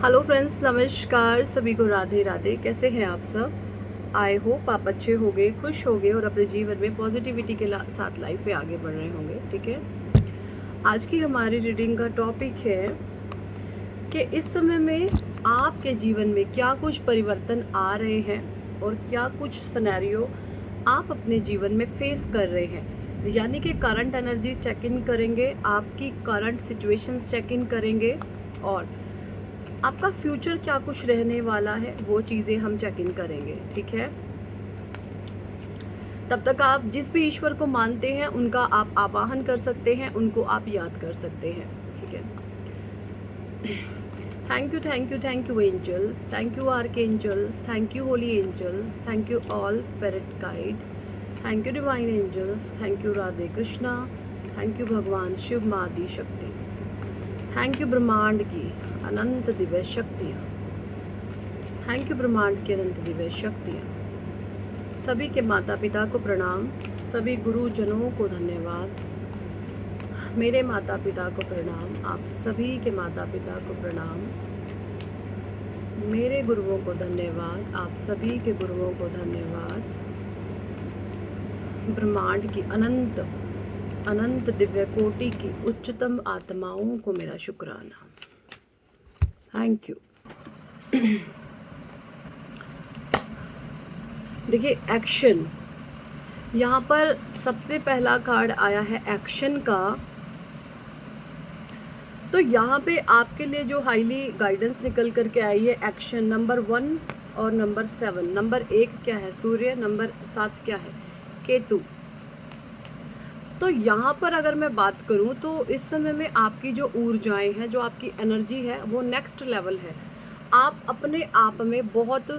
Hello friends, नमस्कार सभी को। राधे राधे। कैसे हैं आप सब? आई होप आप अच्छे होंगे, खुश होंगे और अपने जीवन में पॉजिटिविटी के साथ लाइफ में आगे बढ़ रहे होंगे। ठीक है, आज की हमारी रीडिंग का टॉपिक है कि इस समय में आपके जीवन में क्या कुछ परिवर्तन आ रहे हैं और क्या कुछ सिनेरियो आप अपने जीवन में फेस कर रहे हैं। यानी कि करंट एनर्जीज चेक इन करेंगे, आपकी करंट सिचुएशंस चेक इन करेंगे और आपका फ्यूचर क्या कुछ रहने वाला है वो चीज़ें हम चेक इन करेंगे। ठीक है, तब तक आप जिस भी ईश्वर को मानते हैं उनका आप आवाहन कर सकते हैं, उनको आप याद कर सकते हैं। ठीक है, thank you thank you thank you angels, thank you arch angels, thank you holy angels, thank you all spirit guide, thank you divine angels, thank you Radhe Krishna, thank you भगवान शिव माँ आदि शक्ति, थैंक यू ब्रह्मांड की अनंत दिव्य शक्तियाँ, थैंक यू ब्रह्मांड की अनंत दिव्य शक्तियाँ। सभी के माता पिता को प्रणाम, सभी गुरुजनों को धन्यवाद, मेरे माता पिता को प्रणाम, आप सभी के माता पिता को प्रणाम, मेरे गुरुओं को धन्यवाद, आप सभी के गुरुओं को धन्यवाद, ब्रह्मांड की अनंत अनंत दिव्य कोटि की उच्चतम आत्माओं को मेरा शुक्राना। Thank you. देखिए, एक्शन, यहाँ पर सबसे पहला कार्ड आया है एक्शन का। तो यहाँ पे आपके लिए जो हाईली गाइडेंस निकल करके आई है, एक्शन नंबर 1 और नंबर 7। नंबर 1 क्या है? सूर्य। नंबर 7 क्या है? केतु। तो यहाँ पर अगर मैं बात करूँ तो इस समय में आपकी जो ऊर्जाएं हैं, जो आपकी एनर्जी है, वो नेक्स्ट लेवल है। आप अपने आप में बहुत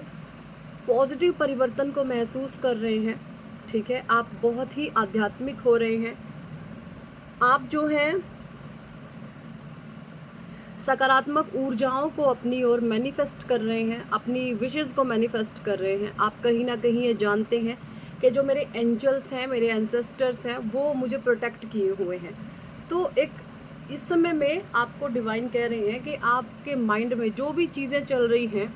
पॉजिटिव परिवर्तन को महसूस कर रहे हैं। ठीक है, आप बहुत ही आध्यात्मिक हो रहे हैं। आप जो हैं सकारात्मक ऊर्जाओं को अपनी ओर मैनिफेस्ट कर रहे हैं, अपनी विशेस को मैनिफेस्ट कर रहे हैं। आप कहीं ना कहीं ये जानते हैं कि जो मेरे एंजल्स हैं, मेरे एंसेस्टर्स हैं, वो मुझे प्रोटेक्ट किए हुए हैं। तो एक इस समय में आपको डिवाइन कह रहे हैं कि आपके माइंड में जो भी चीज़ें चल रही हैं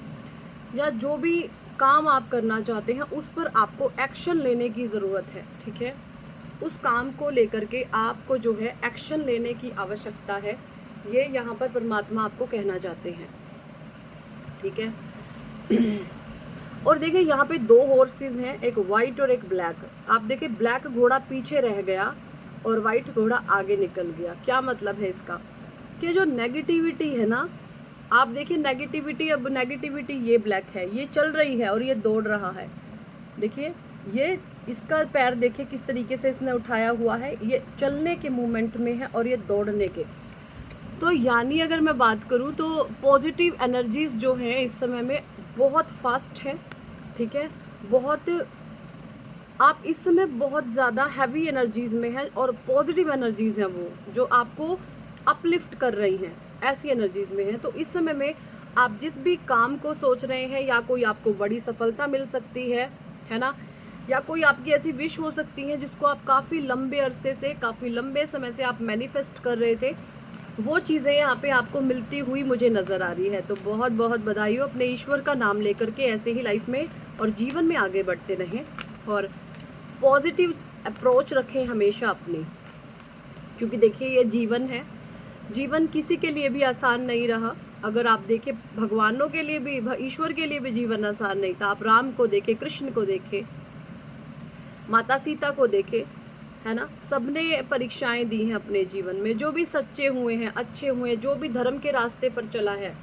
या जो भी काम आप करना चाहते हैं, उस पर आपको एक्शन लेने की ज़रूरत है। ठीक है, उस काम को लेकर के आपको जो है एक्शन लेने की आवश्यकता है, ये यहाँ पर परमात्मा आपको कहना चाहते हैं। ठीक है, और देखिए यहाँ पे 2 हॉर्सेस हैं, एक वाइट और एक ब्लैक। आप देखिए, ब्लैक घोड़ा पीछे रह गया और वाइट घोड़ा आगे निकल गया। क्या मतलब है इसका? कि जो नेगेटिविटी है ना, आप देखिए नेगेटिविटी, अब नेगेटिविटी ये ब्लैक है, ये चल रही है और ये दौड़ रहा है। देखिए, ये इसका पैर देखिए किस तरीके से इसने उठाया हुआ है, ये चलने के मूवमेंट में है और ये दौड़ने के। तो यानी अगर मैं बात करूँ तो पॉजिटिव एनर्जीज जो हैं इस समय में बहुत फास्ट है। ठीक है, बहुत, आप इस समय बहुत ज़्यादा हैवी एनर्जीज में हैं और पॉजिटिव एनर्जीज हैं वो जो आपको अपलिफ्ट कर रही हैं, ऐसी एनर्जीज में हैं। तो इस समय में आप जिस भी काम को सोच रहे हैं, या कोई आपको बड़ी सफलता मिल सकती है ना, या कोई आपकी ऐसी विश हो सकती है जिसको आप काफ़ी लंबे अरसे से, काफ़ी लंबे समय से आप मैनिफेस्ट कर रहे थे, वो चीज़ें यहाँ पे आपको मिलती हुई मुझे नज़र आ रही है। तो बहुत बहुत बधाई हो, अपने ईश्वर का नाम लेकर के ऐसे ही लाइफ में और जीवन में आगे बढ़ते रहें और पॉजिटिव अप्रोच रखें हमेशा अपनी, क्योंकि देखिए ये जीवन है, जीवन किसी के लिए भी आसान नहीं रहा। अगर आप देखें, भगवानों के लिए भी, ईश्वर के लिए भी जीवन आसान नहीं था। आप राम को देखें, कृष्ण को देखें, माता सीता को देखें, है ना, सबने परीक्षाएं दी हैं अपने जीवन में। जो भी सच्चे हुए हैं, अच्छे हुए हैं, जो भी धर्म के रास्ते पर चला है,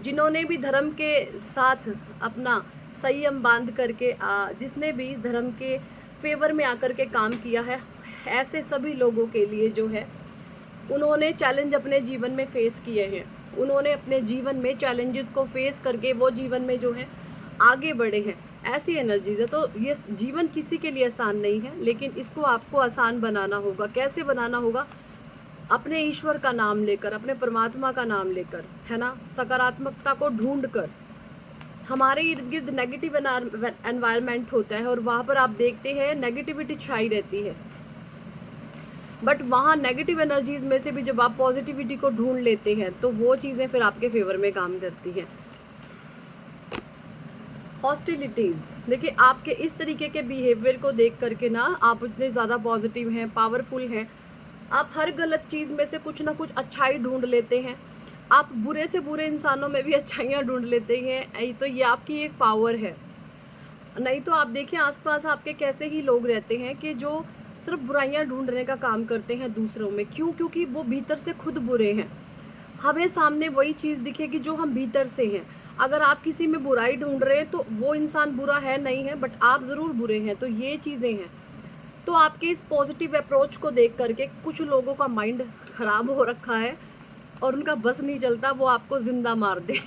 जिन्होंने भी धर्म के साथ अपना संयम बांध करके, जिसने भी धर्म के फेवर में आकर के काम किया है, ऐसे सभी लोगों के लिए जो है, उन्होंने चैलेंज अपने जीवन में फेस किए हैं। उन्होंने अपने जीवन में चैलेंजेस को फेस करके वो जीवन में जो है आगे बढ़े हैं। ऐसी एनर्जीज है। तो ये जीवन किसी के लिए आसान नहीं है, लेकिन इसको आपको आसान बनाना होगा। कैसे बनाना होगा? अपने ईश्वर का नाम लेकर, अपने परमात्मा का नाम लेकर, है ना, सकारात्मकता को ढूंढ कर। हमारे इर्द गिर्द नेगेटिव एनवायरनमेंट होता है और वहाँ पर आप देखते हैं नेगेटिविटी छाई रहती है। बट वहाँ नेगेटिव एनर्जीज में से भी जब आप पॉजिटिविटी को ढूंढ लेते हैं तो वो चीज़ें फिर आपके फेवर में काम करती हैं। हॉस्टिलिटीज़, देखिए आपके इस तरीके के बिहेवियर को देख करके ना आप इतने ज़्यादा पॉजिटिव हैं, पावरफुल हैं, आप हर गलत चीज़ में से कुछ ना कुछ अच्छाई ढूंढ लेते हैं, आप बुरे से बुरे इंसानों में भी अच्छाइयाँ ढूंढ लेते हैं, तो ये आपकी एक पावर है। नहीं तो आप देखिए आसपास आपके कैसे ही लोग रहते हैं कि जो सिर्फ बुराइयां ढूंढने का काम करते हैं दूसरों में। क्यों? क्योंकि वो भीतर से खुद बुरे हैं। हमें सामने वही चीज़ दिखेगी जो हम भीतर से हैं। अगर आप किसी में बुराई ढूंढ रहे हैं तो वो इंसान बुरा है नहीं है, बट आप ज़रूर बुरे हैं। तो ये चीज़ें हैं। तो आपके इस पॉजिटिव अप्रोच को देख करके कुछ लोगों का माइंड ख़राब हो रखा है और उनका बस नहीं चलता वो आपको ज़िंदा मार दे।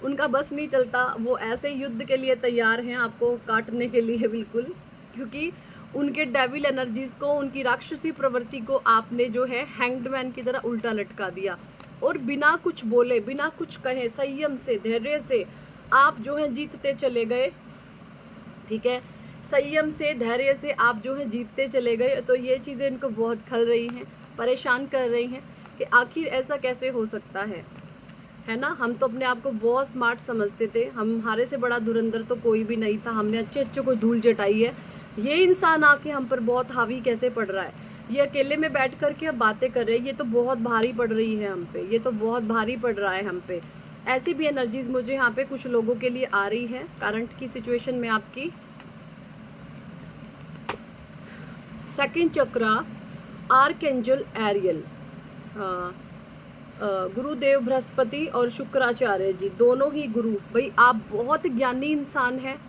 उनका बस नहीं चलता, वो ऐसे युद्ध के लिए तैयार हैं आपको काटने के लिए बिल्कुल, क्योंकि उनके डेविल एनर्जीज को, उनकी राक्षसी प्रवृत्ति को आपने जो है हैंग्ड मैन की तरह उल्टा लटका दिया और बिना कुछ बोले, बिना कुछ कहे, संयम से, धैर्य से आप जो है जीतते चले गए। ठीक है, संयम से, धैर्य से आप जो है जीतते चले गए। तो ये चीज़ें इनको बहुत खल रही हैं, परेशान कर रही हैं कि आखिर ऐसा कैसे हो सकता है ना। हम तो अपने आप को बहुत स्मार्ट समझते थे, हमारे से बड़ा धुरंधर तो कोई भी नहीं था, हमने अच्छे अच्छे को धूल चटाई है। ये इंसान आके हम पर बहुत हावी कैसे पड़ रहा है, ये अकेले में बैठ कर के अब बातें कर रहे हैं, ये तो बहुत भारी पड़ रही है हम पे, ये तो बहुत भारी पड़ रहा है हम पे। ऐसी भी एनर्जीज मुझे यहाँ पे कुछ लोगों के लिए आ रही है करंट की सिचुएशन में आपकी। सेकंड चक्रा, आर्कएंजल एरियल, गुरुदेव बृहस्पति और शुक्राचार्य जी, दोनों ही गुरु। भाई आप बहुत ज्ञानी इंसान हैं,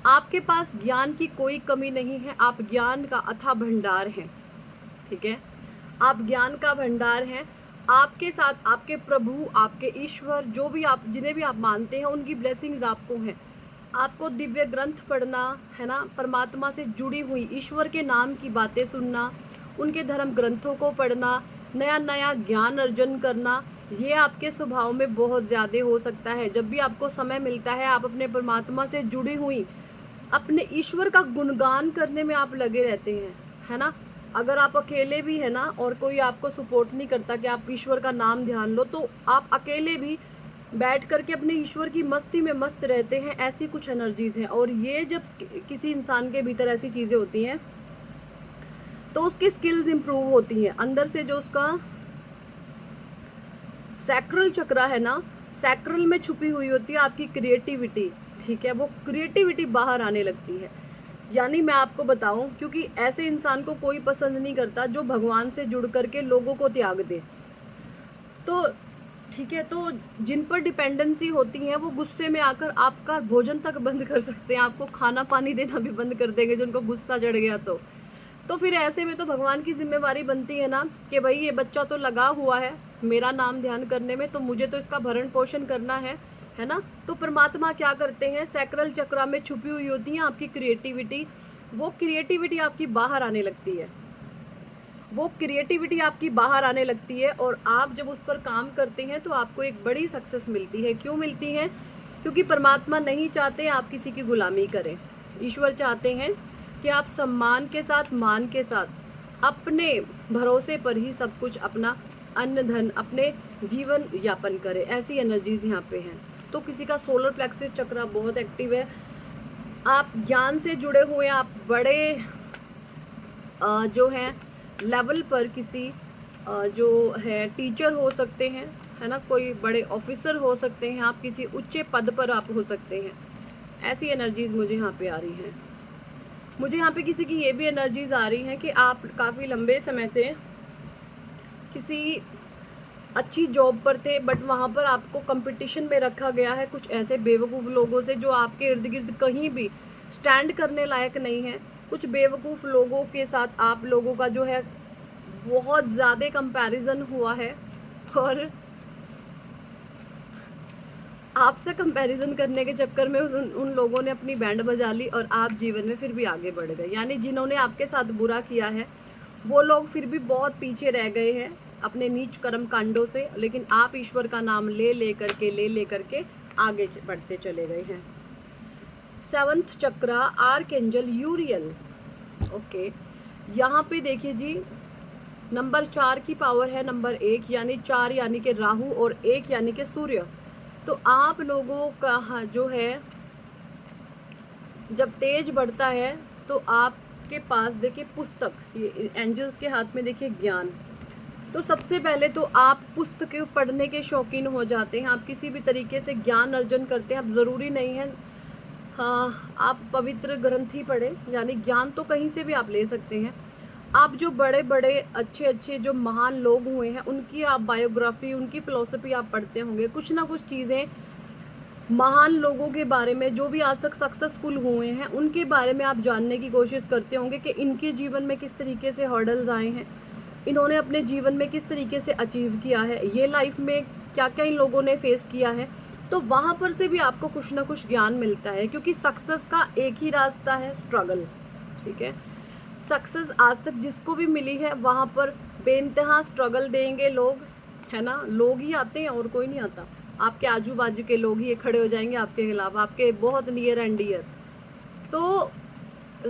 आपके पास ज्ञान की कोई कमी नहीं है, आप ज्ञान का अथाह भंडार हैं। ठीक है, आप ज्ञान का भंडार हैं। आपके साथ आपके प्रभु, आपके ईश्वर, जो भी आप, जिन्हें भी आप मानते हैं, उनकी ब्लेसिंग्स आपको हैं। आपको दिव्य ग्रंथ पढ़ना है ना, परमात्मा से जुड़ी हुई ईश्वर के नाम की बातें सुनना, उनके धर्म ग्रंथों को पढ़ना, नया नया ज्ञान अर्जन करना, ये आपके स्वभाव में बहुत ज़्यादा हो सकता है। जब भी आपको समय मिलता है आप अपने परमात्मा से जुड़ी हुई अपने ईश्वर का गुणगान करने में आप लगे रहते हैं, है ना। अगर आप अकेले भी है ना और कोई आपको सपोर्ट नहीं करता कि आप ईश्वर का नाम ध्यान लो, तो आप अकेले भी बैठ करके अपने ईश्वर की मस्ती में मस्त रहते हैं। ऐसी कुछ एनर्जीज हैं, और ये जब किसी इंसान के भीतर ऐसी चीज़ें होती हैं तो उसकी स्किल्स इंप्रूव होती हैं अंदर से। जो उसका सैक्रल चक्रा है ना, सैक्रल में छुपी हुई होती है आपकी क्रिएटिविटी। ठीक है, वो क्रिएटिविटी बाहर आने लगती है। यानी मैं आपको बताऊं, क्योंकि ऐसे इंसान को कोई पसंद नहीं करता जो भगवान से जुड़ करके लोगों को त्याग दे। तो ठीक है, तो जिन पर डिपेंडेंसी होती है वो गुस्से में आकर आपका भोजन तक बंद कर सकते हैं, आपको खाना पानी देना भी बंद कर देंगे जिनको गुस्सा चढ़ गया। तो फिर ऐसे में तो भगवान की जिम्मेवारी बनती है ना कि भाई ये बच्चा तो लगा हुआ है मेरा नाम ध्यान करने में, तो मुझे तो इसका भरण पोषण करना है ना। तो परमात्मा क्या करते हैं, सैक्रल चक्रा में छुपी हुई होती है आपकी क्रिएटिविटी। वो क्रिएटिविटी आपकी बाहर आने लगती है, वो क्रिएटिविटी आपकी बाहर आने लगती है, और आप जब उस पर काम करते हैं तो आपको एक बड़ी सक्सेस मिलती है। क्यों मिलती है? क्योंकि परमात्मा नहीं चाहते आप किसी की गुलामी करें। ईश्वर चाहते हैं कि आप सम्मान के साथ, मान के साथ, अपने भरोसे पर ही सब कुछ, अपना अन्न धन, अपने जीवन यापन करें। ऐसी एनर्जीज यहाँ पे हैं। तो किसी का सोलर प्लेक्सस चक्रा बहुत एक्टिव है, आप ज्ञान से जुड़े हुए हैं, आप बड़े जो है लेवल पर किसी जो है टीचर हो सकते हैं, है ना, कोई बड़े ऑफिसर हो सकते हैं, आप किसी ऊंचे पद पर आप हो सकते हैं। ऐसी एनर्जीज मुझे यहाँ पे आ रही हैं। मुझे यहाँ पे किसी की ये भी एनर्जीज आ रही हैं कि आप काफ़ी लंबे समय से किसी अच्छी जॉब पर थे, बट वहाँ पर आपको कंपटीशन में रखा गया है कुछ ऐसे बेवकूफ़ लोगों से जो आपके इर्द गिर्द कहीं भी स्टैंड करने लायक नहीं है। कुछ बेवकूफ़ लोगों के साथ आप लोगों का जो है बहुत ज़्यादा कंपैरिजन हुआ है, और आपसे कंपैरिजन करने के चक्कर में उन लोगों ने अपनी बैंड बजा ली और आप जीवन में फिर भी आगे बढ़ गए। यानी जिन्होंने आपके साथ बुरा किया है वो लोग फिर भी बहुत पीछे रह गए हैं अपने नीच कर्म कांडों से, लेकिन आप ईश्वर का नाम ले करके आगे बढ़ते चले गए हैं। सेवंथ चक्रा, आर्कएंजल यूरियल। ओके, यहाँ पे देखिए जी, नंबर 4 की पावर है नंबर 1, यानी 4 यानी कि राहु और 1 यानी कि सूर्य। तो आप लोगों का जो है जब तेज बढ़ता है तो आपके पास देखिए पुस्तक, ये एंजल्स के हाथ में देखिए ज्ञान। तो सबसे पहले तो आप पुस्तक पढ़ने के शौकीन हो जाते हैं, आप किसी भी तरीके से ज्ञान अर्जन करते हैं। अब ज़रूरी नहीं है हाँ आप पवित्र ग्रंथ ही पढ़ें, यानी ज्ञान तो कहीं से भी आप ले सकते हैं। आप जो बड़े बड़े अच्छे अच्छे जो महान लोग हुए हैं उनकी आप बायोग्राफी, उनकी फ़िलॉसफी आप पढ़ते होंगे, कुछ ना कुछ चीज़ें महान लोगों के बारे में जो भी आज तक सक्सेसफुल हुए हैं उनके बारे में आप जानने की कोशिश करते होंगे कि इनके जीवन में किस तरीके से हर्डल्स आए हैं, इन्होंने अपने जीवन में किस तरीके से अचीव किया है, ये लाइफ में क्या क्या इन लोगों ने फेस किया है। तो वहाँ पर से भी आपको कुछ ना कुछ ज्ञान मिलता है, क्योंकि सक्सेस का एक ही रास्ता है, स्ट्रगल। ठीक है, सक्सेस आज तक जिसको भी मिली है वहाँ पर बेइंतहा स्ट्रगल देंगे लोग, है ना। लोग ही आते हैं और कोई नहीं आता, आपके आजू बाजू के लोग ही खड़े हो जाएंगे आपके खिलाफ, आपके बहुत नियर एंड डियर। तो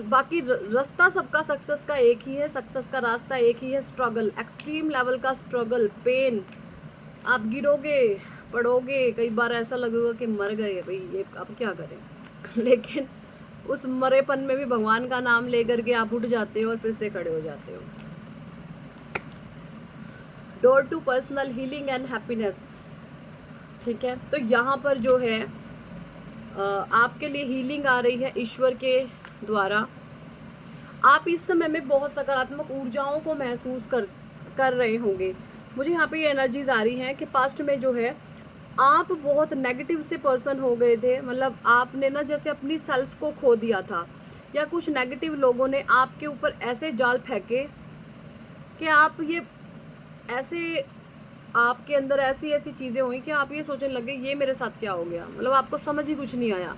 बाकी रास्ता सबका सक्सेस का एक ही है, सक्सेस का रास्ता एक ही है, स्ट्रगल, एक्सट्रीम लेवल का स्ट्रगल, पेन। आप गिरोगे, पड़ोगे, कई बार ऐसा लगेगा कि मर गए भाई, ये अब क्या करें लेकिन उस मरेपन में भी भगवान का नाम लेकर के आप उठ जाते हो और फिर से खड़े हो जाते हो। Door to personal healing and happiness. ठीक है, तो यहाँ पर जो है आपके लिए हीलिंग आ रही है ईश्वर के द्वारा। आप इस समय में बहुत सकारात्मक ऊर्जाओं को महसूस कर रहे होंगे। मुझे यहाँ पे ये एनर्जीज आ रही हैं कि पास्ट में जो है आप बहुत नेगेटिव से पर्सन हो गए थे, मतलब आपने ना जैसे अपनी सेल्फ को खो दिया था, या कुछ नेगेटिव लोगों ने आपके ऊपर ऐसे जाल फेंके कि आप ये ऐसे, आपके अंदर ऐसी ऐसी चीज़ें हुई कि आप ये सोचने लगे ये मेरे साथ क्या हो गया, मतलब आपको समझ ही कुछ नहीं आया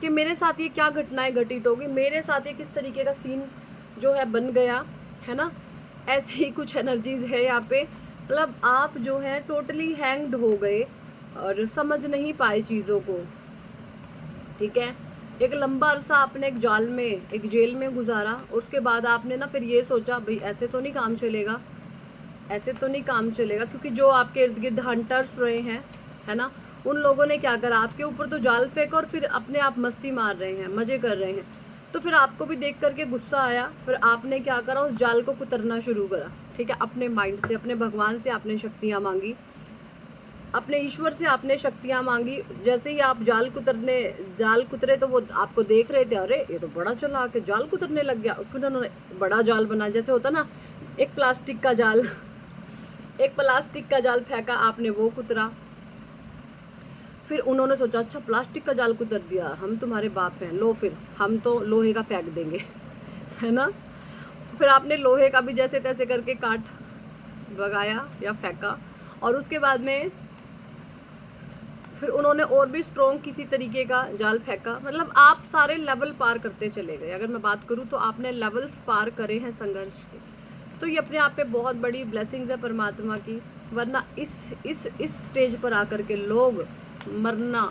कि मेरे साथ ये क्या घटनाएं घटित होगी, मेरे साथ ये किस तरीके का सीन जो है बन गया, है ना। ऐसे ही कुछ एनर्जीज है यहाँ पे, मतलब आप जो है टोटली हैंग्ड हो गए और समझ नहीं पाए चीज़ों को। ठीक है, एक लंबा अरसा आपने एक जाल में, एक जेल में गुजारा, उसके बाद आपने ना फिर ये सोचा भाई ऐसे तो नहीं काम चलेगा, ऐसे तो नहीं काम चलेगा, क्योंकि जो आपके इर्द गिर्द हंटर्स रहे हैं, है ना, उन लोगों ने क्या करा, आपके ऊपर तो जाल फेंका और फिर अपने आप मस्ती मार रहे हैं, मज़े कर रहे हैं। तो फिर आपको भी देख करके गुस्सा आया, फिर आपने क्या करा, उस जाल को कुतरना शुरू करा। ठीक है, अपने माइंड से, अपने भगवान से आपने शक्तियाँ मांगी, अपने ईश्वर से आपने शक्तियाँ मांगी। जैसे ही आप जाल कुतरे तो वो आपको देख रहे थे, अरे ये तो बड़ा चला के जाल कुतरने लग गया। फिर उन्होंने बड़ा जाल बना, जैसे होता ना एक प्लास्टिक का जाल एक प्लास्टिक का जाल फेंका आपने, वो कुतरा। फिर उन्होंने सोचा अच्छा प्लास्टिक का जाल कुतर दिया, हम तुम्हारे बाप हैं, लो फिर हम तो लोहे का फेंक देंगे है ना। फिर आपने लोहे का भी जैसे तैसे करके काट भगाया या फेंका, और उसके बाद में फिर उन्होंने और भी स्ट्रॉन्ग किसी तरीके का जाल फेंका। मतलब आप सारे लेवल पार करते चले गए। अगर मैं बात करूँ तो आपने लेवल्स पार करे हैं संघर्ष के, तो ये अपने आप पे बहुत बड़ी ब्लेसिंग्स है परमात्मा की। वरना इस स्टेज पर आकर के लोग मरना,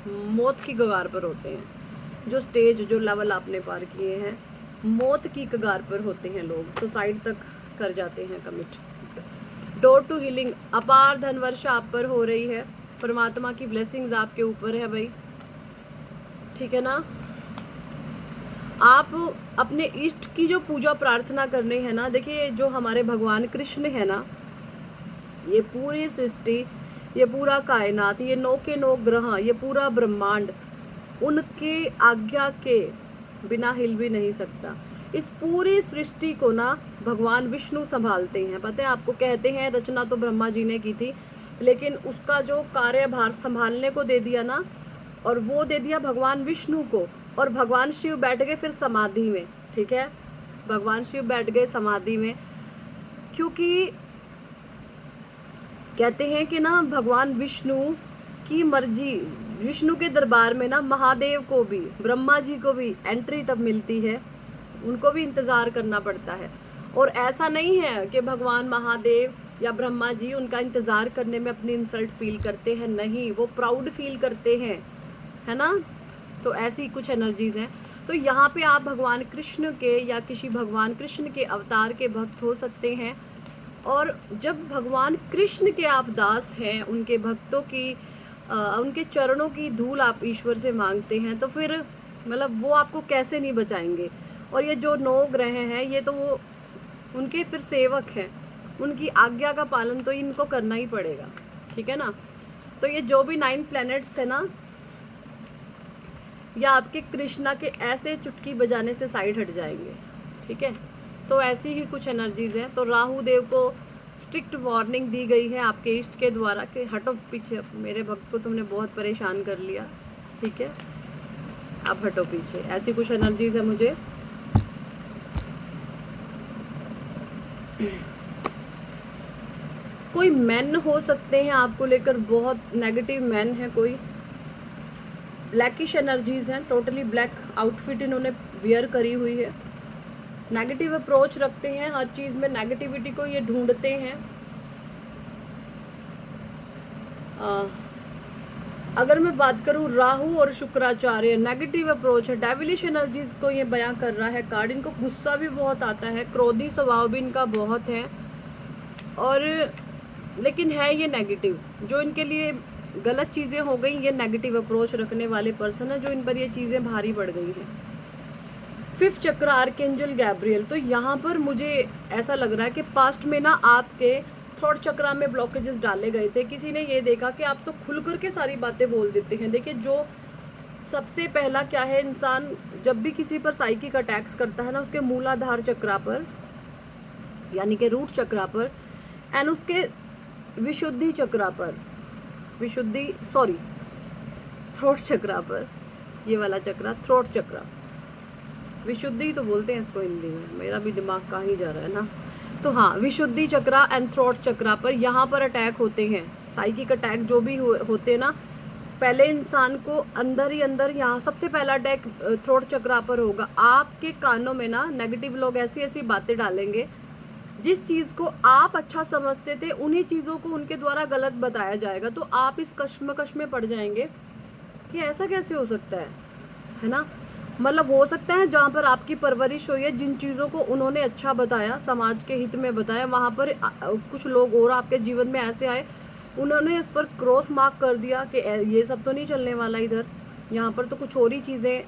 मौत की कगार पर होते हैं। जो स्टेज, जो लेवल आपने पार किए हैं, मौत की कगार पर होते हैं लोग, सुसाइड तक कर जाते हैं कमिट। डोर टू हीलिंग, अपार धन वर्षा आप पर हो रही है, परमात्मा की ब्लेसिंग्स आपके ऊपर है भाई। ठीक है ना। आप अपने इष्ट की जो पूजा प्रार्थना करने हैं ना, देखिए जो हमारे भगवान कृष्ण है ना, ये पूरी सृष्टि, ये पूरा कायनात, ये 9 के 9 ग्रह, ये पूरा ब्रह्मांड उनके आज्ञा के बिना हिल भी नहीं सकता। इस पूरी सृष्टि को ना भगवान विष्णु संभालते हैं। पता है आपको, कहते हैं रचना तो ब्रह्मा जी ने की थी, लेकिन उसका जो कार्यभार संभालने को दे दिया ना, और वो दे दिया भगवान विष्णु को, और भगवान शिव बैठ गए फिर समाधि में। ठीक है, भगवान शिव बैठ गए समाधि में, क्योंकि कहते हैं कि ना भगवान विष्णु की मर्जी, विष्णु के दरबार में ना महादेव को भी, ब्रह्मा जी को भी एंट्री तब मिलती है, उनको भी इंतज़ार करना पड़ता है। और ऐसा नहीं है कि भगवान महादेव या ब्रह्मा जी उनका इंतज़ार करने में अपनी इंसल्ट फील करते हैं, नहीं, वो प्राउड फील करते हैं, है ना। तो ऐसी कुछ एनर्जीज़ हैं। तो यहाँ पे आप भगवान कृष्ण के या किसी भगवान कृष्ण के अवतार के भक्त हो सकते हैं। और जब भगवान कृष्ण के आप दास हैं, उनके भक्तों की उनके चरणों की धूल आप ईश्वर से मांगते हैं, तो फिर मतलब वो आपको कैसे नहीं बचाएंगे। और ये जो 9 ग्रह हैं, ये तो वो उनके फिर सेवक हैं, उनकी आज्ञा का पालन तो इनको करना ही पड़ेगा, ठीक है ना। तो ये जो भी 9 प्लैनेट्स है ना, या आपके कृष्णा के ऐसे चुटकी बजाने से साइड हट जाएंगे, ठीक है। तो ऐसी ही कुछ एनर्जीज हैं। तो राहु देव को स्ट्रिक्ट वार्निंग दी गई है आपके इष्ट के द्वारा कि हटो पीछे, मेरे भक्त को तुमने बहुत परेशान कर लिया, ठीक है, आप हटो पीछे। ऐसी कुछ एनर्जीज है मुझे। कोई मैन हो सकते हैं आपको लेकर बहुत नेगेटिव मैन है, कोई ब्लैकिश एनर्जीज हैं, टोटली ब्लैक आउटफिट इन्होंने वियर करी हुई है, नेगेटिव अप्रोच रखते हैं, हर चीज़ में नेगेटिविटी को ये ढूंढते हैं। अगर मैं बात करूँ राहु और शुक्राचार्य, नेगेटिव अप्रोच है, डेविलिश एनर्जीज को ये बयां कर रहा है कार्ड। इनको गुस्सा भी बहुत आता है, क्रोधी स्वभाव भी इनका बहुत है, और लेकिन है ये नेगेटिव। जो इनके लिए गलत चीज़ें हो गई, ये नेगेटिव अप्रोच रखने वाले पर्सन है, जो इन पर ये चीज़ें भारी पड़ गई हैं। 5th चक्र आर्कएंजल गैब्रियल। तो यहाँ पर मुझे ऐसा लग रहा है कि पास्ट में ना आपके थ्रोट चक्रा में ब्लॉकेजेस डाले गए थे। किसी ने ये देखा कि आप तो खुल कर के सारी बातें बोल देते हैं। देखिए, जो सबसे पहला क्या है, इंसान जब भी किसी पर साइकिक अटैक्स करता है ना, उसके मूलाधार चक्रा पर यानी कि रूट चक्रा पर, एंड उसके विशुद्धि चक्रा पर, थ्रोट चक्रा पर, ये वाला चक्रा थ्रोट चक्रा, विशुद्धि तो बोलते हैं इसको हिंदी में, मेरा भी दिमाग कहीं जा रहा है ना। तो हाँ, विशुद्धि चक्रा एंड थ्रोट चक्रा पर यहाँ पर अटैक होते हैं, साइकिक अटैक जो भी होते हैं ना, पहले इंसान को अंदर ही अंदर, यहाँ सबसे पहला अटैक थ्रोट चक्रा पर होगा। आपके कानों में ना नेगेटिव लोग ऐसी ऐसी बातें डालेंगे, जिस चीज़ को आप अच्छा समझते थे उन्हीं चीज़ों को उनके द्वारा गलत बताया जाएगा। तो आप इस कश्मकश में पड़ जाएंगे कि ऐसा कैसे हो सकता है ना। मतलब हो सकता है जहाँ पर आपकी परवरिश हुई है, जिन चीज़ों को उन्होंने अच्छा बताया, समाज के हित में बताया, वहाँ पर कुछ लोग और आपके जीवन में ऐसे आए, उन्होंने इस पर क्रॉस मार्क कर दिया कि ये सब तो नहीं चलने वाला इधर, यहाँ पर तो कुछ और ही चीज़ें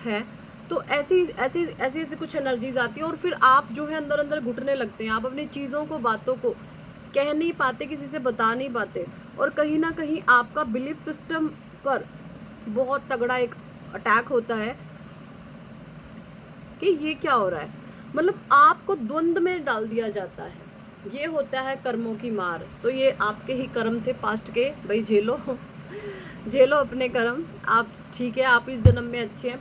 हैं। तो ऐसी कुछ एनर्जीज आती है, और फिर आप जो है अंदर अंदर घुटने लगते हैं। आप अपनी चीज़ों को, बातों को कह नहीं पाते, किसी से बता नहीं पाते, और कहीं ना कहीं आपका बिलीफ सिस्टम पर बहुत तगड़ा एक अटैक होता है कि ये क्या हो रहा है। मतलब आपको द्वंद में डाल दिया जाता है। ये होता है कर्मों की मार। तो ये आपके ही कर्म थे पास्ट के, भाई झेलो झेलो अपने कर्म। आप ठीक है, आप इस जन्म में अच्छे हैं,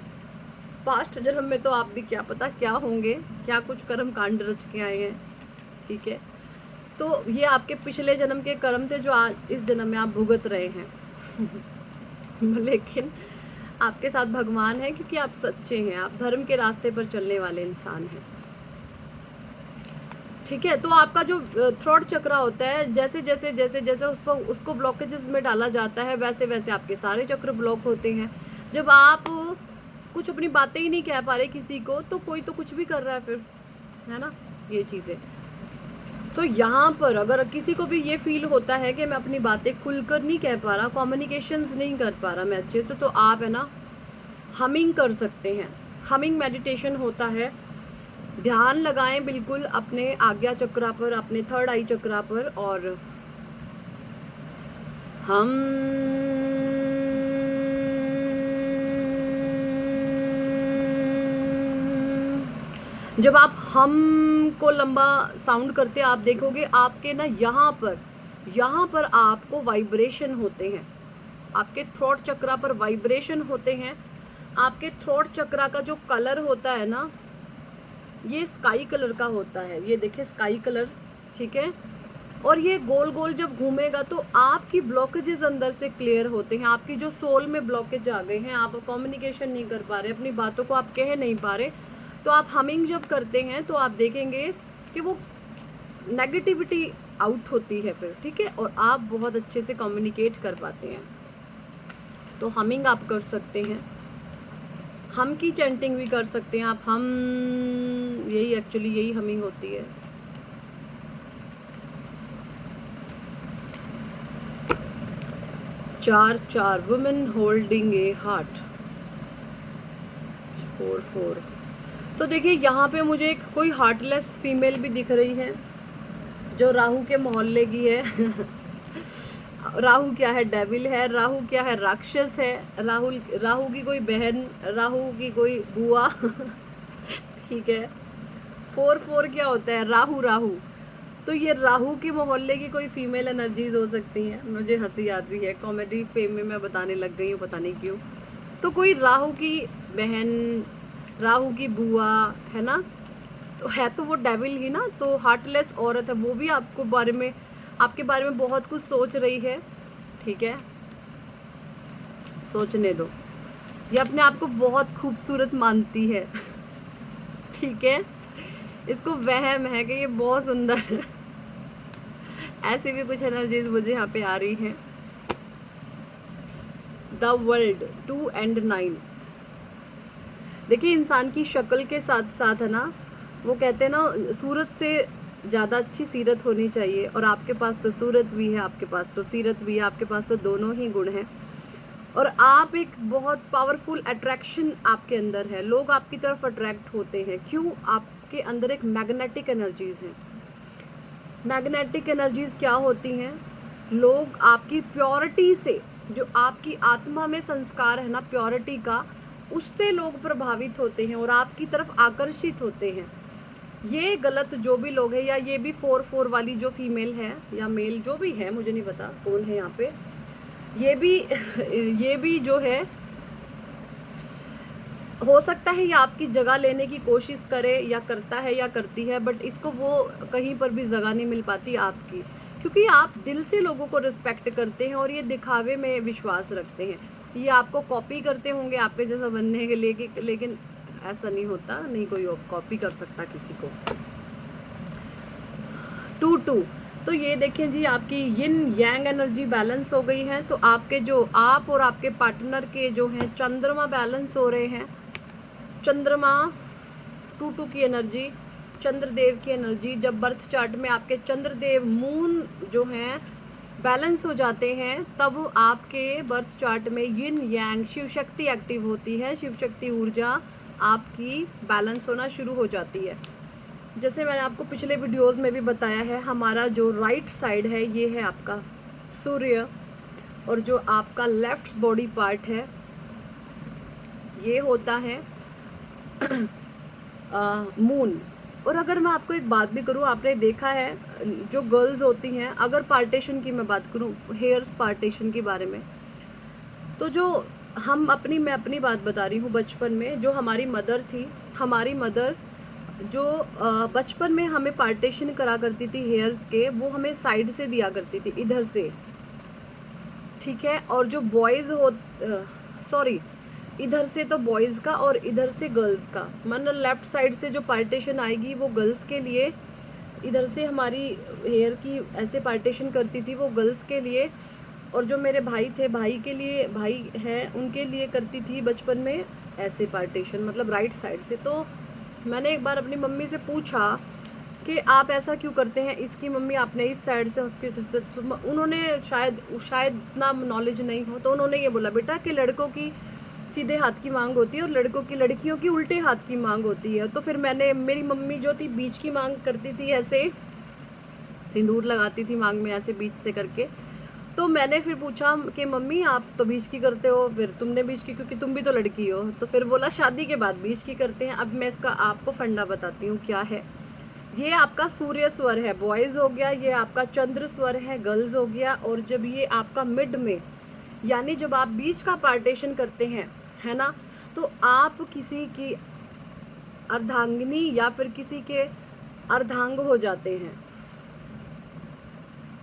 पास्ट जन्म में तो आप भी क्या पता क्या होंगे, क्या कुछ कर्म कांड रच के आए हैं, ठीक है। तो ये आपके पिछले जन्म के कर्म थे, जो आज इस जन्म में आप भुगत रहे हैं लेकिन आपके साथ भगवान है, क्योंकि आप सच्चे हैं, आप धर्म के रास्ते पर चलने वाले इंसान हैं, ठीक है। तो आपका जो थ्रोट चक्रा होता है, जैसे जैसे जैसे जैसे उसको ब्लॉकेजेस में डाला जाता है, वैसे वैसे आपके सारे चक्र ब्लॉक होते हैं। जब आप कुछ अपनी बातें ही नहीं कह पा रहे किसी को, तो कोई तो कुछ भी कर रहा है फिर, है ना, ये चीज़ें। तो यहाँ पर अगर किसी को भी ये फील होता है कि मैं अपनी बातें खुलकर नहीं कह पा रहा, कम्युनिकेशंस नहीं कर पा रहा मैं अच्छे से, तो आप है ना हमिंग कर सकते हैं। हमिंग मेडिटेशन होता है। ध्यान लगाएं बिल्कुल अपने आज्ञा चक्रा पर, अपने थर्ड आई चक्रा पर, और हम जब आप हम को लंबा साउंड करते आप देखोगे आपके ना यहाँ पर आपको वाइब्रेशन होते हैं, आपके थ्रोट चक्रा पर वाइब्रेशन होते हैं। आपके थ्रोट चक्रा का जो कलर होता है ना, ये स्काई कलर का होता है, ये देखिए स्काई कलर, ठीक है। और ये गोल गोल जब घूमेगा तो आपकी ब्लॉकेजेस अंदर से क्लियर होते हैं। आपकी जो सोल में ब्लॉकेज आ गए हैं, आप कम्युनिकेशन नहीं कर पा रहे, अपनी बातों को आप कह नहीं पा रहे, तो आप हमिंग जब करते हैं तो आप देखेंगे कि वो नेगेटिविटी आउट होती है फिर, ठीक है, और आप बहुत अच्छे से कम्युनिकेट कर पाते हैं। तो हमिंग आप कर सकते हैं। हम की चैंटिंग भी कर सकते हैं आप, हम, यही एक्चुअली यही हमिंग होती है। चार चार, वुमेन होल्डिंग ए हार्ट। 4 4। तो देखिए यहाँ पे मुझे एक कोई हार्टलेस फीमेल भी दिख रही है जो राहु के मोहल्ले की है। राहु क्या है? डेविल है। राहु क्या है? राक्षस है। राहु की कोई बहन, राहु की कोई बुआ। ठीक है। 4 4 क्या होता है? राहु राहु। तो ये राहु के मोहल्ले की कोई फीमेल एनर्जीज हो सकती हैं। मुझे हंसी आती है, कॉमेडी फेम में मैं बताने लग गई हूँ, पता नहीं क्यों। तो कोई राहु की बहन, राहु की बुआ है ना, तो है तो वो डेविल ही ना। तो हार्टलेस औरत है, वो भी आपको बारे में, आपके बारे में बहुत कुछ सोच रही है। ठीक है, सोचने दो। ये अपने आप को बहुत खूबसूरत मानती है। ठीक है, इसको वहम है कि ये बहुत सुंदर है। ऐसी भी कुछ एनर्जीज मुझे यहाँ पे आ रही हैं। द वर्ल्ड 2 और 9। देखिए इंसान की शक्ल के साथ साथ है ना, वो कहते हैं ना सूरत से ज़्यादा अच्छी सीरत होनी चाहिए। और आपके पास तो सूरत भी है, आपके पास तो सीरत भी है, आपके पास तो दोनों ही गुण हैं। और आप एक बहुत पावरफुल अट्रैक्शन आपके अंदर है। लोग आपकी तरफ अट्रैक्ट होते हैं। क्यों? आपके अंदर एक मैग्नेटिक एनर्जीज है। मैग्नेटिक एनर्जीज क्या होती हैं? लोग आपकी प्योरिटी से, जो आपकी आत्मा में संस्कार है ना प्योरिटी का, उससे लोग प्रभावित होते हैं और आपकी तरफ आकर्षित होते हैं। ये गलत जो भी लोग हैं, या ये भी 4 4 वाली जो फीमेल है या मेल जो भी है, मुझे नहीं पता कौन है यहाँ पे, ये भी जो है, हो सकता है ये आपकी जगह लेने की कोशिश करे, या करता है या करती है, बट इसको वो कहीं पर भी जगह नहीं मिल पाती आपकी, क्योंकि आप दिल से लोगों को रिस्पेक्ट करते हैं और ये दिखावे में विश्वास रखते हैं। ये आपको कॉपी करते होंगे आपके जैसा बनने के लिए, लेकिन ऐसा नहीं होता, नहीं कोई कॉपी कर सकता किसी को। 2 2। तो ये देखें जी, आपकी यिन यांग एनर्जी बैलेंस हो गई है। तो आपके जो, आप और आपके पार्टनर के जो हैं चंद्रमा बैलेंस हो रहे हैं। चंद्रमा 2 2 की एनर्जी, चंद्रदेव की एनर्जी, जब बर्थ चार्ट में आपके चंद्रदेव मून जो हैं बैलेंस हो जाते हैं, तब आपके बर्थ चार्ट में यिन यांग शिव शक्ति एक्टिव होती है। शिव शक्ति ऊर्जा आपकी बैलेंस होना शुरू हो जाती है। जैसे मैंने आपको पिछले वीडियोस में भी बताया है, हमारा जो राइट साइड है ये है आपका सूर्य, और जो आपका लेफ्ट बॉडी पार्ट है ये होता है मून। और अगर मैं आपको एक बात भी करूँ, आपने देखा है जो गर्ल्स होती हैं, अगर पार्टीशन की मैं बात करूँ, हेयर्स पार्टीशन के बारे में, तो जो मैं अपनी बात बता रही हूँ, बचपन में जो हमारी मदर थी, हमारी मदर जो बचपन में हमें पार्टीशन करा करती थी हेयर्स के, वो हमें साइड से दिया करती थी, इधर से। ठीक है, और जो बॉयज़ सॉरी, इधर से तो बॉयज़ का और इधर से गर्ल्स का, मतलब लेफ़्ट साइड से जो पार्टीशन आएगी वो गर्ल्स के लिए, इधर से हमारी हेयर की ऐसे पार्टीशन करती थी वो गर्ल्स के लिए, और जो मेरे भाई थे, भाई के लिए, भाई हैं उनके लिए करती थी बचपन में ऐसे पार्टीशन, मतलब राइट साइड से। तो मैंने एक बार अपनी मम्मी से पूछा कि आप ऐसा क्यों करते हैं? इसकी मम्मी आपने इस साइड से, उसकी से, तो उन्होंने शायद इतना नॉलेज नहीं हो, तो उन्होंने ये बोला बेटा कि लड़कों की सीधे हाथ की मांग होती है और लड़कियों की उल्टे हाथ की मांग होती है। तो फिर मेरी मम्मी जो थी बीच की मांग करती थी, ऐसे सिंदूर लगाती थी मांग में ऐसे बीच से करके। तो मैंने फिर पूछा कि मम्मी आप तो बीच की करते हो, फिर तुमने बीच की, क्योंकि तुम भी तो लड़की हो। तो फिर बोला शादी के बाद बीच की करते हैं। अब मैं इसका आपको फंडा बताती हूँ क्या है। ये आपका सूर्य स्वर है, बॉयज़ हो गया, ये आपका चंद्र स्वर है, गर्ल्स हो गया, और जब ये आपका मिड में, यानी जब आप बीच का पार्टीशन करते हैं, है ना, तो आप किसी की अर्धांगिनी या फिर किसी के अर्धांग हो जाते हैं।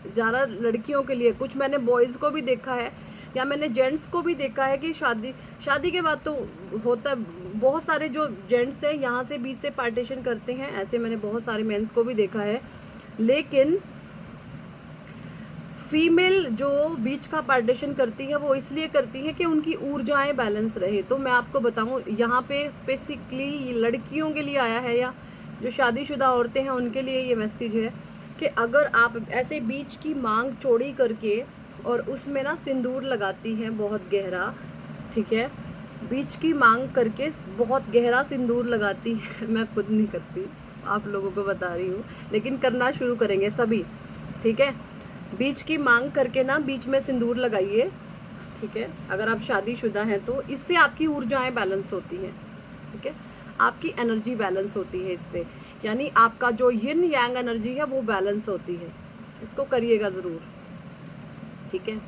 ज़्यादा लड़कियों के लिए, कुछ मैंने बॉयज़ को भी देखा है या मैंने जेंट्स को भी देखा है कि शादी के बाद तो होता, बहुत सारे जो जेंट्स हैं यहाँ से बीच से पार्टीशन करते हैं, ऐसे मैंने बहुत सारे मेंस को भी देखा है। लेकिन फीमेल जो बीच का पार्टीशन करती है वो इसलिए करती है कि उनकी ऊर्जाएं बैलेंस रहे। तो मैं आपको बताऊं, यहाँ पे स्पेसिफिकली लड़कियों के लिए आया है या जो शादीशुदा औरतें हैं उनके लिए ये मैसेज है कि अगर आप ऐसे बीच की मांग चौड़ी करके और उसमें ना सिंदूर लगाती हैं बहुत गहरा, ठीक है, बीच की मांग करके बहुत गहरा सिंदूर लगाती है, मैं खुद नहीं करती, आप लोगों को बता रही हूँ, लेकिन करना शुरू करेंगे सभी, ठीक है। बीच की मांग करके ना बीच में सिंदूर लगाइए, ठीक है, अगर आप शादीशुदा हैं तो इससे आपकी ऊर्जाएं बैलेंस होती हैं, ठीक है, आपकी एनर्जी बैलेंस होती है इससे, यानी आपका जो यिन यांग एनर्जी है वो बैलेंस होती है। इसको करिएगा ज़रूर, ठीक है।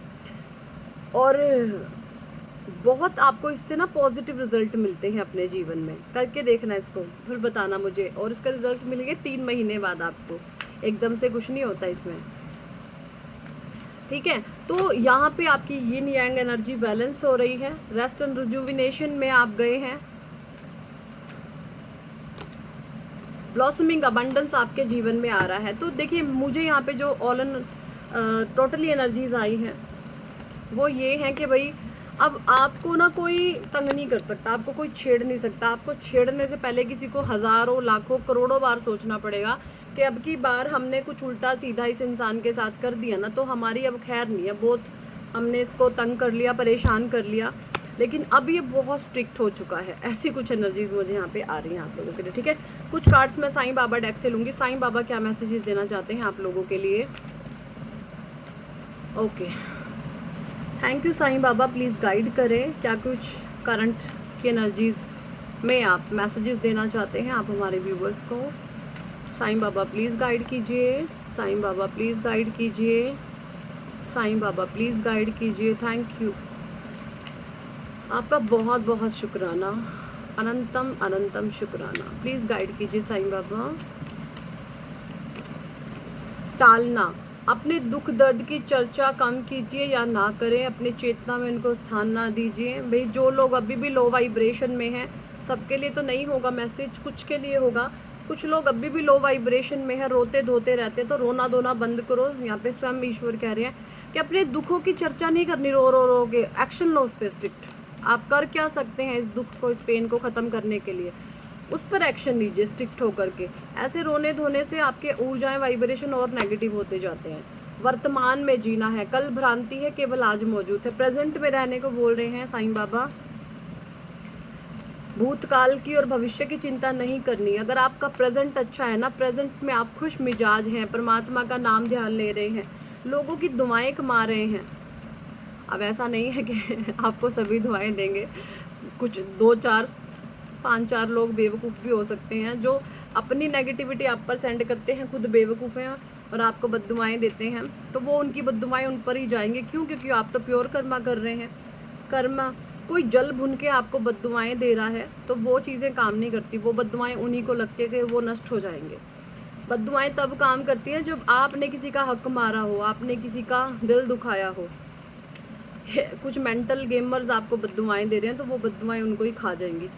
और बहुत आपको इससे ना पॉजिटिव रिजल्ट मिलते हैं अपने जीवन में, करके देखना इसको, फिर बताना मुझे। और इसका रिजल्ट मिलेंगे 3 महीने बाद आपको, एकदम से कुछ नहीं होता इसमें, ठीक है। तो यहाँ पे आपकी यिन यांग एनर्जी बैलेंस हो रही है, रेस्ट एंड रिजुविनेशन में आप गए हैं, ब्लॉसमिंग अबंडेंस आपके जीवन में आ रहा है। तो देखिए मुझे यहाँ पे जो ऑल एंड टोटली एनर्जीज आई हैं वो ये हैं कि भाई अब आपको ना कोई तंग नहीं कर सकता, आपको कोई छेड़ नहीं सकता। आपको छेड़ने से पहले किसी को हज़ारों लाखों करोड़ों बार सोचना पड़ेगा कि अब की बार हमने कुछ उल्टा सीधा इस इंसान के साथ कर दिया ना तो हमारी अब खैर नहीं है, बहुत हमने इसको तंग कर लिया, परेशान कर लिया, लेकिन अब ये बहुत स्ट्रिक्ट हो चुका है। ऐसी कुछ एनर्जीज मुझे यहाँ पे आ रही हैं आप लोगों के लिए, ठीक है। कुछ कार्ड्स मैं साईं बाबा डेक से लूँगी। साईं बाबा क्या मैसेजेस देना चाहते हैं आप लोगों के लिए? Okay, thank you Sai Baba, please guide करें क्या कुछ करंट की एनर्जीज़ में आप मैसेजेस देना चाहते हैं आप हमारे व्यूवर्स को। साईं बाबा प्लीज़ गाइड कीजिए, साईं बाबा प्लीज़ गाइड कीजिए, साईं बाबा प्लीज़ गाइड कीजिए। थैंक यू, आपका बहुत बहुत शुक्राना, अनंतम अनंतम शुक्राना। प्लीज़ गाइड कीजिए साईं बाबा। टालना, अपने दुख दर्द की चर्चा कम कीजिए या ना करें, अपने चेतना में उनको स्थान ना दीजिए। भाई जो लोग अभी भी लो वाइब्रेशन में हैं, सबके लिए तो नहीं होगा मैसेज, कुछ के लिए होगा। कुछ लोग अभी भी लो वाइब्रेशन में है, रोते धोते रहते हैं, तो रोना धोना बंद करो। यहाँ पे स्वयं ईश्वर कह रहे हैं कि अपने दुखों की चर्चा नहीं करनी, रो रो रो के एक्शन लो उस पर स्ट्रिक्ट। आप कर क्या सकते हैं इस दुख को, इस पेन को ख़त्म करने के लिए, उस पर एक्शन लीजिए स्ट्रिक्ट होकर के। ऐसे रोने धोने से आपके ऊर्जाएं वाइब्रेशन और नेगेटिव होते जाते हैं। वर्तमान में जीना है, कल भ्रांति है, केवल आज मौजूद है। प्रेजेंट में रहने को बोल रहे हैं साईं बाबा। भूतकाल की और भविष्य की चिंता नहीं करनी। अगर आपका प्रेजेंट अच्छा है ना, प्रेजेंट में आप खुश मिजाज हैं, परमात्मा का नाम ध्यान ले रहे हैं, लोगों की दुआएं कमा रहे हैं। अब ऐसा नहीं है कि आपको सभी दुआएं देंगे, कुछ 2-4 5-4 लोग बेवकूफ़ भी हो सकते हैं जो अपनी नेगेटिविटी आप पर सेंड करते हैं, खुद बेवकूफ़ हैं और आपको बद्दुआएं देते हैं। तो वो उनकी बद्दुआएं उन पर ही जाएंगे। क्यों? क्योंकि आप तो प्योर कर्मा कर रहे हैं। कर्मा कोई जल भुन के आपको बद्दुआएं दे रहा है तो वो चीज़ें काम नहीं करती, वो बद्दुआएं उन्हीं को लगते कि वो नष्ट हो जाएंगे। बद्दुआएं तब काम करती हैं जब आपने किसी का हक मारा हो, आपने किसी का दिल दुखाया हो। कुछ मेंटल गेमर्स आपको बद्दुआएं दे रहे हैं तो वो बद्दुआएं उनको ही खा जाएंगी।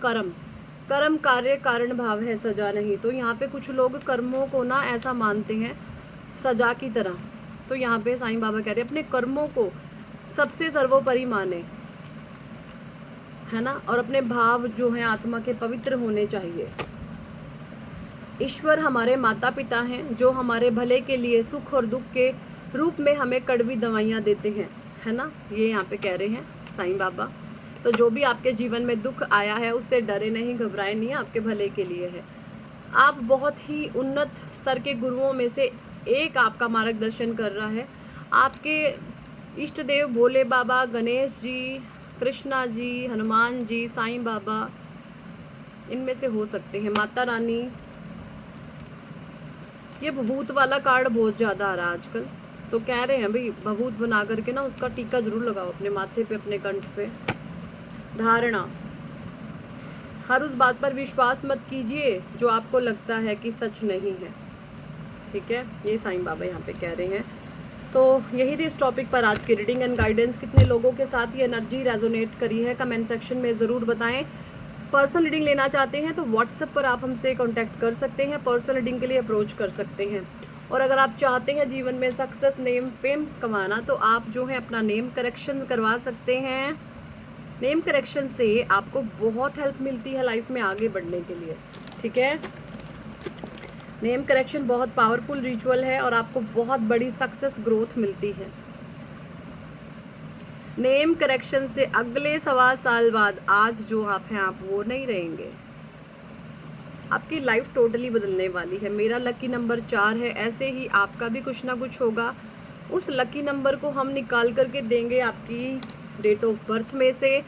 कर्म कार्य कारण भाव है, सजा नहीं। तो यहाँ पे कुछ लोग कर्मों को ना ऐसा मानते हैं सजा की तरह। तो यहाँ पे साईं बाबा कह रहे हैं अपने कर्मों को सबसे सर्वोपरि माने, है ना, और अपने भाव जो हैं आत्मा के पवित्र होने चाहिए। ईश्वर हमारे माता पिता हैं जो हमारे भले के लिए सुख और दुख के रूप में हमें कड़वी दवाइयाँ देते हैं, है ना, ये यहाँ पे कह रहे हैं साईं बाबा। तो जो भी आपके जीवन में दुख आया है उससे डरे नहीं, घबराए नहीं, आपके भले के लिए है। आप बहुत ही उन्नत स्तर के गुरुओं में से एक आपका मार्गदर्शन कर रहा है। आपके इष्ट देव भोले बाबा, गणेश जी, कृष्णा जी, हनुमान जी, साईं बाबा, इनमें से हो सकते हैं, माता रानी। ये भभूत वाला कार्ड बहुत ज़्यादा आ रहा है आजकल, तो कह रहे हैं भाई भभूत बना करके ना उसका टीका जरूर लगाओ अपने माथे पे, अपने कंठ पे। धारणा, हर उस बात पर विश्वास मत कीजिए जो आपको लगता है कि सच नहीं है, ठीक है, ये साईं बाबा यहाँ पे कह रहे हैं। तो यही थी इस टॉपिक पर आज की रीडिंग एंड गाइडेंस। कितने लोगों के साथ ये एनर्जी रेजोनेट करी है कमेंट सेक्शन में ज़रूर बताएं। पर्सनल रीडिंग लेना चाहते हैं तो व्हाट्सएप पर आप हमसे कांटेक्ट कर सकते हैं, पर्सनल रीडिंग के लिए अप्रोच कर सकते हैं। और अगर आप चाहते हैं जीवन में सक्सेस, नेम, फेम कमाना, तो आप जो है अपना नेम करेक्शन करवा सकते हैं। नेम करेक्शन से आपको बहुत हेल्प मिलती है लाइफ में आगे बढ़ने के लिए, ठीक है। नेम करेक्शन बहुत पावरफुल रिचुअल है और आपको बहुत बड़ी सक्सेस ग्रोथ मिलती है। नेम करेक्शन से अगले 1.25 साल बाद आज जो आप हैं आप वो नहीं रहेंगे। आपकी लाइफ टोटली बदलने वाली है। मेरा लकी नंबर 4 है, ऐसे ही आपका भी कुछ ना कुछ होगा। उस लकी नंबर को हम निकाल करके देंगे आपकी डेट ऑफ बर्थ में से,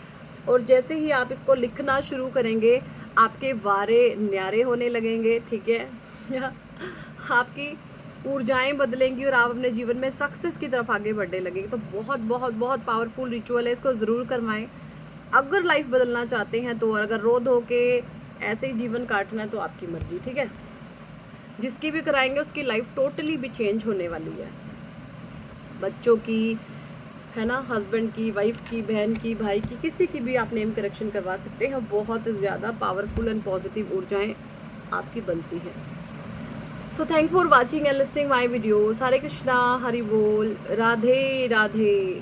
और जैसे ही आप इसको लिखना शुरू करेंगे आपके वारे न्यारे होने लगेंगे, ठीक है। आपकी ऊर्जाएं बदलेंगी और आप अपने जीवन में सक्सेस की तरफ आगे बढ़ने लगेंगे। तो बहुत बहुत बहुत पावरफुल रिचुअल है, इसको ज़रूर करवाएं अगर लाइफ बदलना चाहते हैं तो। और अगर रो धो के ऐसे ही जीवन काटना है तो आपकी मर्जी, ठीक है। जिसकी भी कराएंगे उसकी लाइफ टोटली भी चेंज होने वाली है। बच्चों की, है ना, हस्बैंड की, वाइफ की, बहन की, भाई की, किसी की भी आप नेम करेक्शन करवा सकते हैं। बहुत ज़्यादा पावरफुल एंड पॉजिटिव ऊर्जाएं आपकी बनती हैं। So thank for watching and listening my videos. Hare Krishna, Hari बोल, राधे राधे।